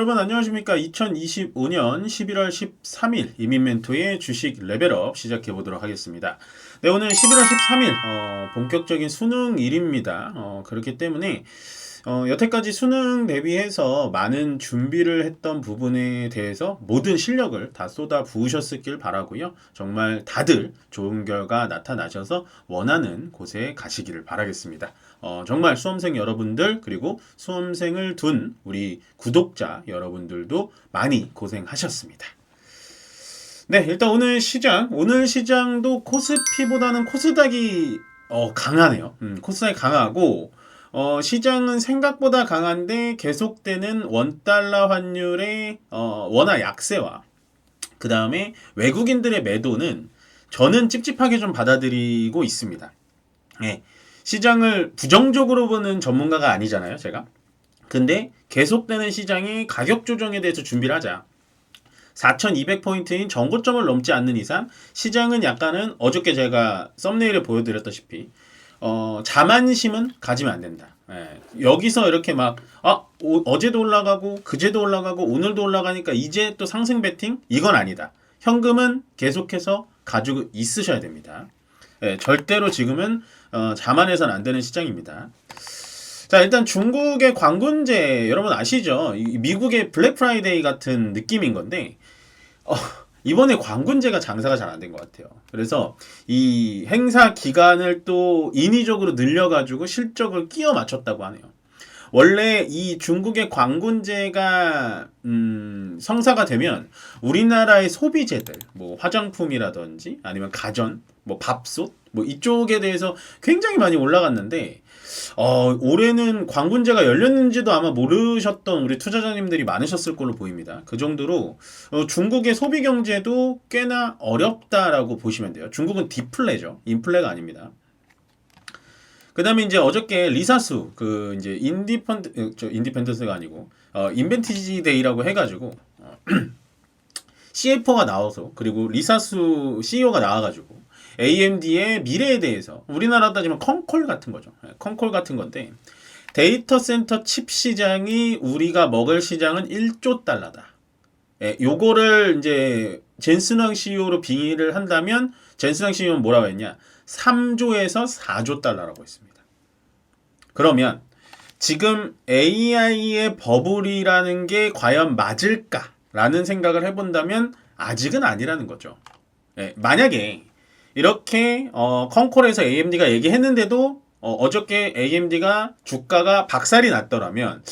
여러분 안녕하십니까. 2025년 11월 13일 이민멘토의 주식 레벨업 시작해 보도록 하겠습니다. 네, 오늘 11월 13일 본격적인 수능일입니다. 그렇기 때문에 여태까지 수능 대비해서 많은 준비를 했던 부분에 대해서 모든 실력을 다 쏟아 부으셨길 바라고요. 정말 다들 좋은 결과 나타나셔서 원하는 곳에 가시기를 바라겠습니다. 정말 수험생 여러분들 그리고 수험생을 둔 우리 구독자 여러분들도 많이 고생하셨습니다. 네, 일단 오늘 시장도 코스피보다는 코스닥이 강하네요. 코스닥이 강하고 시장은 생각보다 강한데 계속되는 원달러 환율의 원화 약세와 그 다음에 외국인들의 매도는 저는 찝찝하게 좀 받아들이고 있습니다. 네, 시장을 부정적으로 보는 전문가가 아니잖아요, 제가. 근데 계속되는 시장의 가격 조정에 대해서 준비를 하자. 4200포인트인 전고점을 넘지 않는 이상 시장은 약간은 어저께 제가 썸네일에 보여드렸다시피 자만심은 가지면 안 된다. 여기서 이렇게 막 어제도 올라가고 그제도 올라가고 오늘도 올라가니까 이제 또 상승 베팅? 이건 아니다. 현금은 계속해서 가지고 있으셔야 됩니다. 절대로 지금은 자만해서는 안 되는 시장입니다. 자, 일단 중국의 광군제 여러분 아시죠? 미국의 블랙 프라이데이 같은 느낌인 건데 이번에 광군제가 장사가 잘 안 된 것 같아요. 그래서 이 행사 기간을 또 인위적으로 늘려가지고 실적을 끼워 맞췄다고 하네요. 원래 이 중국의 광군제가 성사가 되면 우리나라의 소비재들, 뭐 화장품이라든지 아니면 가전, 뭐 밥솥, 뭐 이쪽에 대해서 굉장히 많이 올라갔는데 올해는 광군제가 열렸는지도 아마 모르셨던 우리 투자자님들이 많으셨을 걸로 보입니다. 그 정도로 중국의 소비 경제도 꽤나 어렵다라고 보시면 돼요. 중국은 디플레죠. 인플레가 아닙니다. 그 다음에 이제 어저께 리사수, 이제 인디펜던스가 아니고, 인벤티지 데이라고 해가지고, CFO가 나와서, 그리고 리사수 CEO가 나와가지고, AMD의 미래에 대해서, 우리나라 따지면 컨콜 같은 거죠. 컨콜 같은 건데, 데이터 센터 칩 시장이 우리가 먹을 시장은 1조 달러다. 요거를 이제 젠슨왕 CEO로 빙의를 한다면, 젠슨왕 CEO는 뭐라고 했냐? 3조에서 4조 달러라고 했습니다. 그러면 지금 AI의 버블이라는 게 과연 맞을까라는 생각을 해본다면 아직은 아니라는 거죠. 만약에 이렇게 컨콜에서 AMD가 얘기했는데도 어저께 AMD가 주가가 박살이 났더라면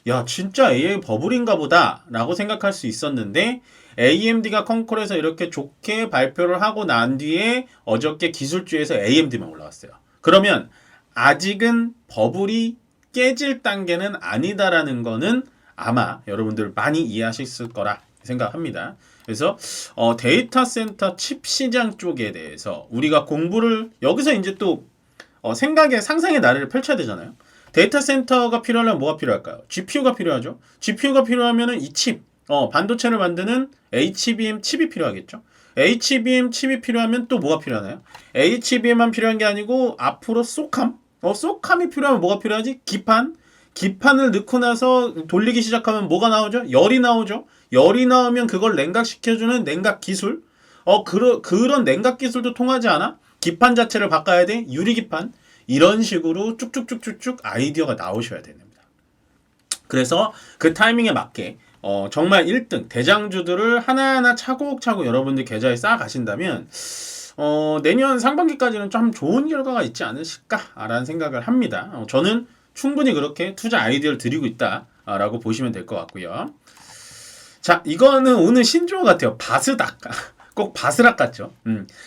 야 진짜 AI 버블인가 보다 라고 생각할 수 있었는데 AMD가 컨콜에서 이렇게 좋게 발표를 하고 난 뒤에 어저께 기술주에서 AMD만 올라왔어요. 그러면 아직은 버블이 깨질 단계는 아니다라는 거는 아마 여러분들 많이 이해하셨을 거라 생각합니다. 그래서 데이터 센터 칩 시장 쪽에 대해서 우리가 공부를 여기서 이제 또 생각의 상상의 나래를 펼쳐야 되잖아요. 데이터 센터가 필요하려면 뭐가 필요할까요? GPU가 필요하죠. GPU가 필요하면은 이 칩, 반도체를 만드는 HBM 칩이 필요하겠죠. HBM 칩이 필요하면 또 뭐가 필요하나요? HBM만 필요한 게 아니고 앞으로 소캄, 소캄이 필요하면 뭐가 필요하지? 기판을 넣고 나서 돌리기 시작하면 뭐가 나오죠? 열이 나오죠. 열이 나오면 그걸 냉각시켜주는 냉각 기술. 그런 냉각 기술도 통하지 않아? 기판 자체를 바꿔야 돼. 유리기판. 이런 식으로 쭉쭉쭉쭉쭉 아이디어가 나오셔야 됩니다. 그래서 그 타이밍에 맞게 정말 1등 대장주들을 하나하나 차곡차곡 여러분들 계좌에 쌓아 가신다면 내년 상반기까지는 좀 좋은 결과가 있지 않으실까라는 생각을 합니다. 저는 충분히 그렇게 투자 아이디어를 드리고 있다라고 보시면 될 것 같고요. 자, 이거는 오늘 신조어 같아요. 바스닥. 꼭 바스락 같죠.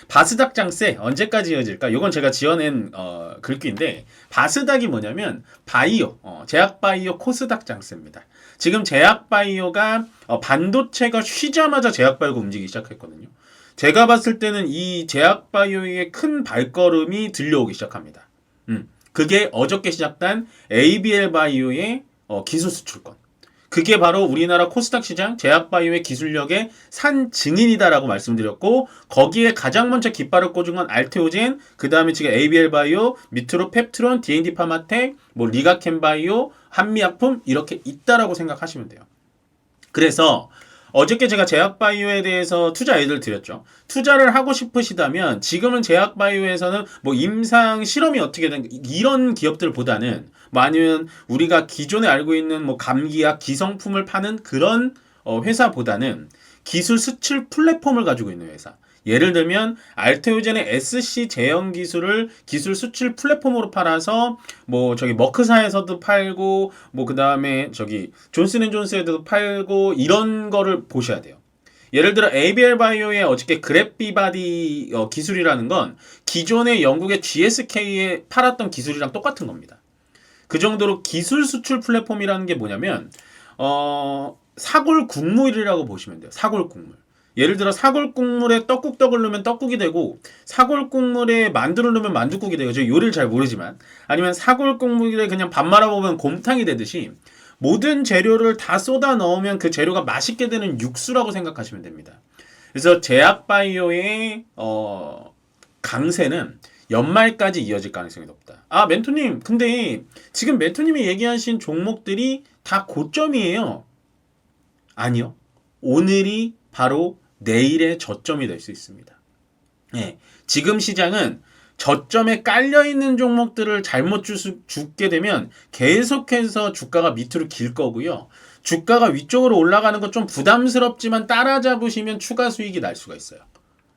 바스닥 장세 언제까지 이어질까? 이건 제가 지어낸 글귀인데 바스닥이 뭐냐면 바이오, 제약바이오 코스닥 장세입니다. 지금 제약바이오가 반도체가 쉬자마자 제약바이오가 움직이기 시작했거든요. 제가 봤을 때는 이 제약바이오의 큰 발걸음이 들려오기 시작합니다. 그게 어저께 시작된 ABL 바이오의 기술 수출권. 그게 바로 우리나라 코스닥 시장 제약바이오의 기술력의 산 증인이다라고 말씀드렸고 거기에 가장 먼저 깃발을 꽂은 건 알테오젠, 그 다음에 지금 ABL 바이오, 밑으로 펩트론, D&D 파마텍, 뭐 리가켄 바이오, 한미약품 이렇게 있다라고 생각하시면 돼요. 그래서 어저께 제가 제약바이오에 대해서 투자 예를 드렸죠. 투자를 하고 싶으시다면 지금은 제약바이오에서는 뭐 임상 실험이 어떻게 된 이런 기업들보다는 뭐 아니면 우리가 기존에 알고 있는 뭐 감기약 기성품을 파는 그런 회사보다는 기술 수출 플랫폼을 가지고 있는 회사. 예를 들면 알테오젠의 SC 제형 기술을 기술 수출 플랫폼으로 팔아서 뭐 저기 머크사에서도 팔고 뭐 그다음에 저기 존슨앤존스에도 팔고 이런 거를 보셔야 돼요. 예를 들어 ABL 바이오의 어저께 그래피바디 기술이라는 건 기존의 영국의 GSK에 팔았던 기술이랑 똑같은 겁니다. 그 정도로 기술 수출 플랫폼이라는 게 뭐냐면 사골 국물이라고 보시면 돼요. 사골 국물. 예를 들어 사골 국물에 떡국떡을 넣으면 떡국이 되고 사골 국물에 만두를 넣으면 만두국이 되고 저 요리를 잘 모르지만 아니면 사골 국물에 그냥 밥 말아 먹으면 곰탕이 되듯이 모든 재료를 다 쏟아 넣으면 그 재료가 맛있게 되는 육수라고 생각하시면 됩니다. 그래서 제약바이오의 강세는 연말까지 이어질 가능성이 높다. 아 멘토님 근데 지금 멘토님이 얘기하신 종목들이 다 고점이에요. 아니요. 오늘이 바로 내일의 저점이 될 수 있습니다. 네, 지금 시장은 저점에 깔려있는 종목들을 잘못 죽게 되면 계속해서 주가가 밑으로 길 거고요. 주가가 위쪽으로 올라가는 건 좀 부담스럽지만 따라잡으시면 추가 수익이 날 수가 있어요.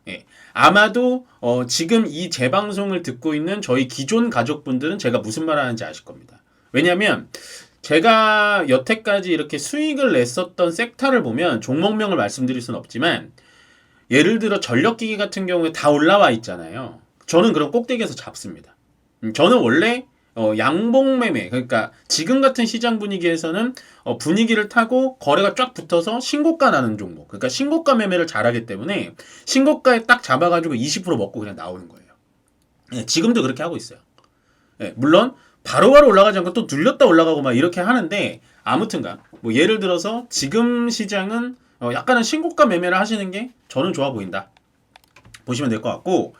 예, 아마도 지금 이 재방송을 듣고 있는 저희 기존 가족분들은 제가 무슨 말 하는지 아실 겁니다. 왜냐하면 제가 여태까지 이렇게 수익을 냈었던 섹터를 보면 종목명을 말씀드릴 수는 없지만 예를 들어 전력기기 같은 경우에 다 올라와 있잖아요. 저는 그런 꼭대기에서 잡습니다. 저는 원래 양봉매매 그러니까 지금 같은 시장 분위기에서는 분위기를 타고 거래가 쫙 붙어서 신고가 나는 종목 그러니까 신고가 매매를 잘하기 때문에 신고가에 딱 잡아가지고 20% 먹고 그냥 나오는 거예요. 네, 지금도 그렇게 하고 있어요. 네, 물론 바로바로 올라가지 않고 또 눌렸다 올라가고 막 이렇게 하는데 아무튼간 뭐 예를 들어서 지금 시장은 약간은 신고가 매매를 하시는 게 저는 좋아 보인다 보시면 될 것 같고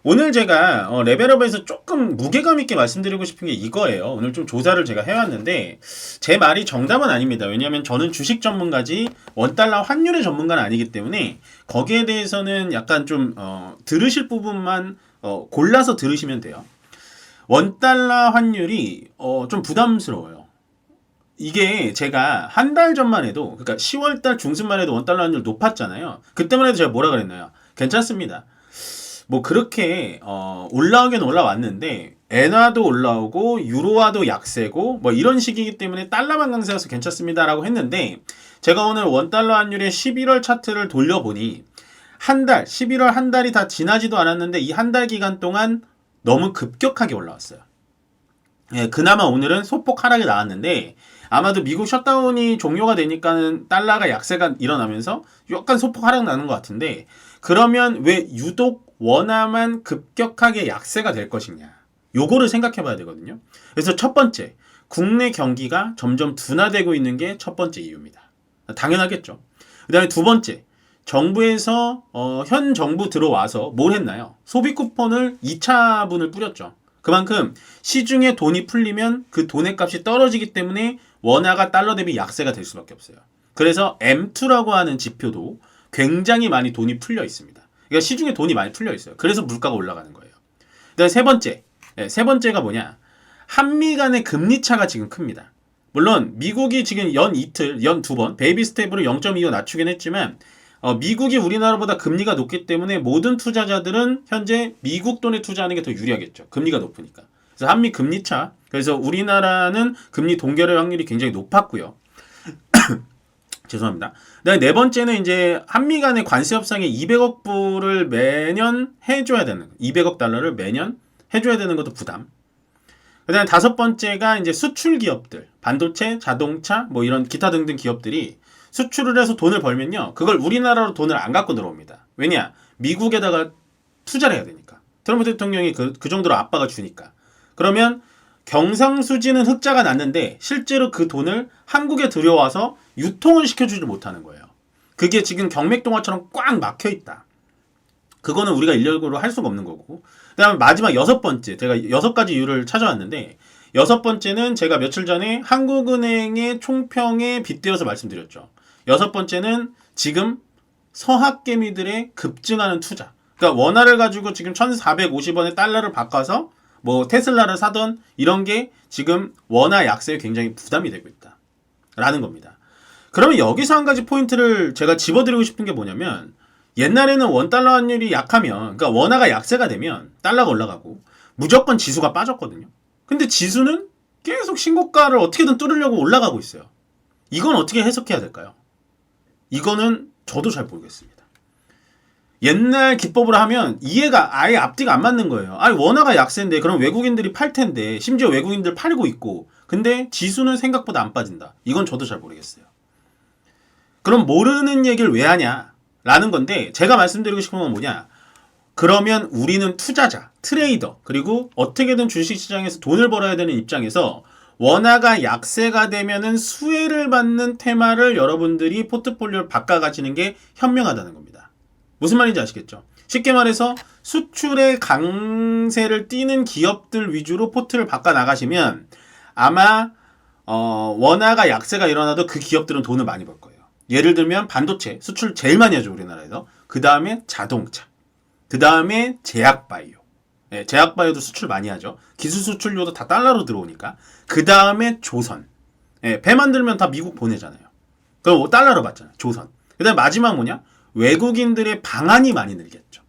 오늘 제가 레벨업에서 조금 무게감 있게 말씀드리고 싶은 게 이거예요. 오늘 좀 조사를 제가 해왔는데 제 말이 정답은 아닙니다. 왜냐하면 저는 주식 전문가지 원달러 환율의 전문가는 아니기 때문에 거기에 대해서는 약간 좀 들으실 부분만 골라서 들으시면 돼요. 원달러 환율이 좀 부담스러워요. 이게 제가 한 달 전만 해도 그러니까 10월달 중순만 해도 원달러 환율 높았잖아요. 그때만 해도 제가 뭐라 그랬나요? 괜찮습니다. 뭐 그렇게 올라오긴 올라왔는데 엔화도 올라오고 유로화도 약세고 뭐 이런 식이기 때문에 달러만 강세여서 괜찮습니다라고 했는데 제가 오늘 원달러 환율의 11월 차트를 돌려보니 한 달, 11월 한 달이 다 지나지도 않았는데 이 한 달 기간 동안 너무 급격하게 올라왔어요. 예, 그나마 오늘은 소폭 하락이 나왔는데 아마도 미국 셧다운이 종료가 되니까는 달러가 약세가 일어나면서 약간 소폭 하락 나는 것 같은데 그러면 왜 유독 원화만 급격하게 약세가 될 것이냐 요거를 생각해 봐야 되거든요. 그래서 첫 번째 국내 경기가 점점 둔화되고 있는 게 첫 번째 이유입니다. 당연하겠죠. 그 다음에 두 번째 정부에서 현 정부 들어와서 뭘 했나요? 소비 쿠폰을 2차분을 뿌렸죠. 그만큼 시중에 돈이 풀리면 그 돈의 값이 떨어지기 때문에 원화가 달러 대비 약세가 될 수밖에 없어요. 그래서 M2라고 하는 지표도 굉장히 많이 돈이 풀려 있습니다. 그러니까 시중에 돈이 많이 풀려 있어요. 그래서 물가가 올라가는 거예요. 그다음에 세 번째가 뭐냐? 한미 간의 금리 차가 지금 큽니다. 물론 미국이 지금 연 이틀, 연 두 번 베이비 스텝으로 0.25 낮추긴 했지만 미국이 우리나라보다 금리가 높기 때문에 모든 투자자들은 현재 미국 돈에 투자하는 게 더 유리하겠죠. 금리가 높으니까. 그래서 한미 금리 차. 그래서 우리나라는 금리 동결의 확률이 굉장히 높았고요. 죄송합니다. 네 번째는 이제 한미 간의 관세 협상에 200억 불을 매년 해줘야 되는 200억 달러를 매년 해줘야 되는 것도 부담. 그다음에 다섯 번째가 이제 수출 기업들, 반도체, 자동차, 뭐 이런 기타 등등 기업들이 수출을 해서 돈을 벌면요, 그걸 우리나라로 돈을 안 갖고 들어옵니다. 왜냐? 미국에다가 투자를 해야 되니까. 트럼프 대통령이 그 정도로 압박을 주니까. 그러면 경상수지는 흑자가 났는데 실제로 그 돈을 한국에 들여와서 유통을 시켜주지 못하는 거예요. 그게 지금 경맥동화처럼 꽉 막혀있다. 그거는 우리가 인력으로 할 수가 없는 거고. 그 다음에 마지막 여섯 번째, 제가 6가지 이유를 찾아왔는데 여섯 번째는 제가 며칠 전에 한국은행의 총평에 빗대어서 말씀드렸죠. 여섯 번째는 지금 서학개미들의 급증하는 투자. 그러니까 원화를 가지고 지금 1,450원에 달러를 바꿔서 뭐 테슬라를 사던 이런 게 지금 원화 약세에 굉장히 부담이 되고 있다. 라는 겁니다. 그러면 여기서 한 가지 포인트를 제가 집어드리고 싶은 게 뭐냐면 옛날에는 원달러 환율이 약하면 그러니까 원화가 약세가 되면 달러가 올라가고 무조건 지수가 빠졌거든요. 근데 지수는 계속 신고가를 어떻게든 뚫으려고 올라가고 있어요. 이건 어떻게 해석해야 될까요? 이거는 저도 잘 모르겠습니다. 옛날 기법으로 하면 이해가 아예 앞뒤가 안 맞는 거예요. 아니 원화가 약세인데 그럼 외국인들이 팔 텐데 심지어 외국인들 팔고 있고 근데 지수는 생각보다 안 빠진다. 이건 저도 잘 모르겠어요. 그럼 모르는 얘기를 왜 하냐 라는 건데 제가 말씀드리고 싶은 건 뭐냐, 그러면 우리는 투자자, 트레이더, 그리고 어떻게든 주식시장에서 돈을 벌어야 되는 입장에서 원화가 약세가 되면은 수혜를 받는 테마를 여러분들이 포트폴리오를 바꿔가시는 게 현명하다는 겁니다. 무슨 말인지 아시겠죠? 쉽게 말해서 수출의 강세를 띠는 기업들 위주로 포트를 바꿔 나가시면 아마 원화가 약세가 일어나도 그 기업들은 돈을 많이 벌 거예요. 예를 들면 반도체 수출 제일 많이 하죠 우리나라에서. 그 다음에 자동차, 그 다음에 제약바이오. 네, 제약바이오도 수출 많이 하죠. 기술 수출료도 다 달러로 들어오니까. 그 다음에 조선. 네, 배 만들면 다 미국 보내잖아요. 그럼 달러로 받잖아요. 조선. 그 다음에 마지막 뭐냐? 외국인들의 방한이 많이 늘겠죠.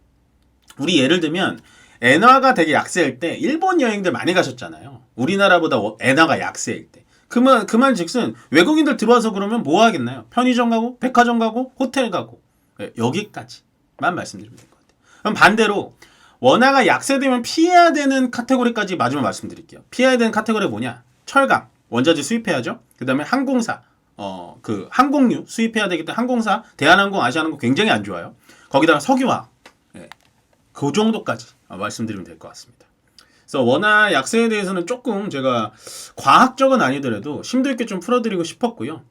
우리 예를 들면 엔화가 되게 약세일 때 일본 여행들 많이 가셨잖아요. 우리나라보다 엔화가 약세일 때. 그 말 즉슨 외국인들 들어와서 그러면 뭐 하겠나요? 편의점 가고 백화점 가고 호텔 가고. 네, 여기까지만 말씀드리면 될 것 같아요. 그럼 반대로 원화가 약세되면 피해야 되는 카테고리까지 마지막 말씀드릴게요. 피해야 되는 카테고리가 뭐냐? 철강, 원자재 수입해야죠. 그 다음에 항공사, 그 항공유 수입해야 되기 때문에 항공사, 대한항공, 아시아항공 굉장히 안 좋아요. 거기다가 석유화학, 네, 그 정도까지 말씀드리면 될 것 같습니다. 그래서 원화 약세에 대해서는 조금 제가 과학적은 아니더라도 심도 있게 좀 풀어드리고 싶었고요.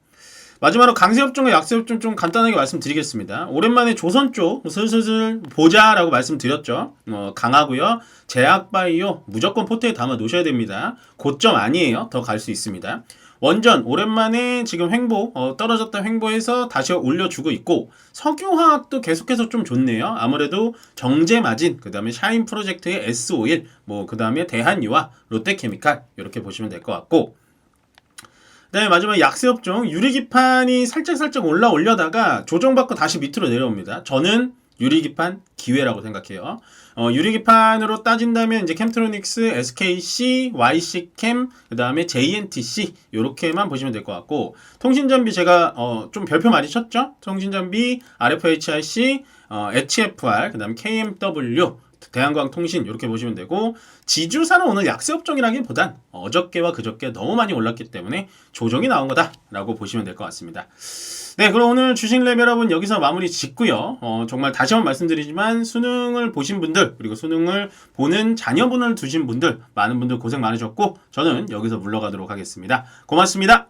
마지막으로 강세협정과 약세협정 좀 간단하게 말씀드리겠습니다. 오랜만에 조선 쪽 슬슬 보자라고 말씀드렸죠. 강하고요. 제약바이오 무조건 포트에 담아 놓으셔야 됩니다. 고점 아니에요. 더 갈 수 있습니다. 원전 오랜만에 지금 횡보 떨어졌던 횡보해서 다시 올려주고 있고 석유화학도 계속해서 좀 좋네요. 아무래도 정제마진, 그 다음에 샤인 프로젝트의 S-오일, 뭐 그 다음에 대한유화, 롯데케미칼 이렇게 보시면 될 것 같고, 네, 마지막 약세업종 유리기판이 살짝 올라다가 조정받고 다시 밑으로 내려옵니다. 저는 유리기판 기회라고 생각해요. 유리기판으로 따진다면 이제 캠트로닉스, SKC, YC캠, 그 다음에 JNTC 이렇게만 보시면 될 것 같고, 통신장비 제가 좀 별표 많이 쳤죠. 통신장비 RFHIC, HFR, 그 다음에 KMW, 대한광통신 이렇게 보시면 되고, 지주사는 오늘 약세업종이라기보단 어저께와 그저께 너무 많이 올랐기 때문에 조정이 나온 거다라고 보시면 될 것 같습니다. 네, 그럼 오늘 주식 레벨 여러분 여기서 마무리 짓고요. 정말 다시 한번 말씀드리지만 수능을 보신 분들, 그리고 수능을 보는 자녀분을 두신 분들, 많은 분들 고생 많으셨고 저는 여기서 물러가도록 하겠습니다. 고맙습니다.